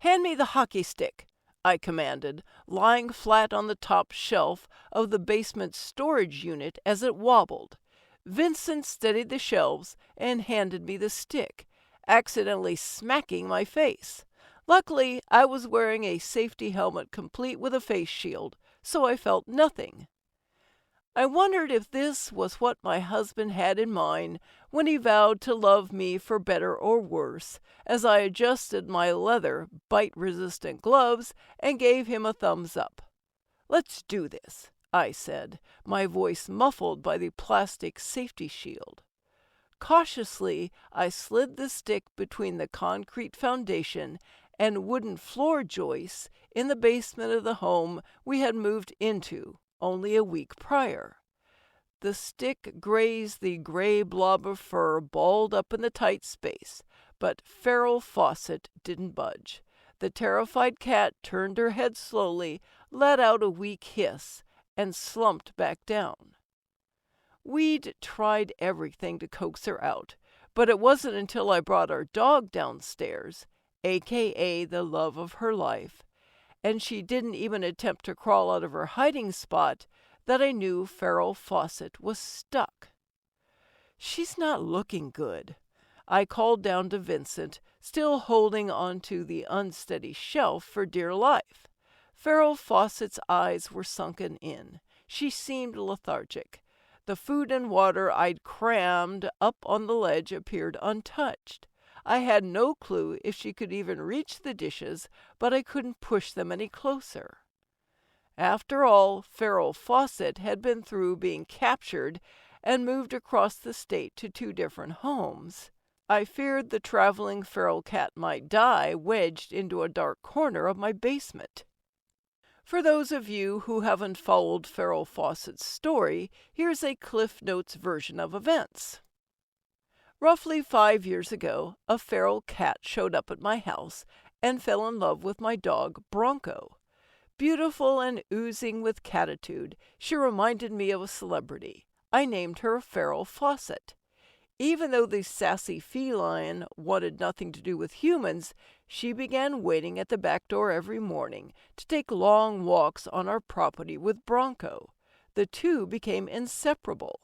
"Hand me the hockey stick," I commanded, lying flat on the top shelf of the basement storage unit as it wobbled. Vincent steadied the shelves and handed me the stick, accidentally smacking my face. Luckily, I was wearing a safety helmet complete with a face shield, so I felt nothing. I wondered if this was what my husband had in mind when he vowed to love me for better or worse, as I adjusted my leather, bite-resistant gloves and gave him a thumbs up. "Let's do this," I said, my voice muffled by the plastic safety shield. Cautiously, I slid the stick between the concrete foundation and wooden floor joists in the basement of the home we had moved into only a week prior. The stick grazed the gray blob of fur balled up in the tight space, but Farrell Fawcett didn't budge. The terrified cat turned her head slowly, let out a weak hiss, and slumped back down. We'd tried everything to coax her out, but it wasn't until I brought our dog downstairs, aka the love of her life, and she didn't even attempt to crawl out of her hiding spot, that I knew Farrell Fawcett was stuck. "She's not looking good," I called down to Vincent, still holding onto the unsteady shelf for dear life. Farrell Fawcett's eyes were sunken in. She seemed lethargic. The food and water I'd crammed up on the ledge appeared untouched. I had no clue if she could even reach the dishes, but I couldn't push them any closer. After all, Farrell Fawcett had been through being captured and moved across the state to 2 different homes. I feared the traveling feral cat might die wedged into a dark corner of my basement. For those of you who haven't followed Farrell Fawcett's story, here's a Cliff Notes version of events. Roughly 5 years ago, a feral cat showed up at my house and fell in love with my dog, Bronco. Beautiful and oozing with catitude, she reminded me of a celebrity. I named her Farrell Fawcett. Even though the sassy feline wanted nothing to do with humans, she began waiting at the back door every morning to take long walks on our property with Bronco. The two became inseparable.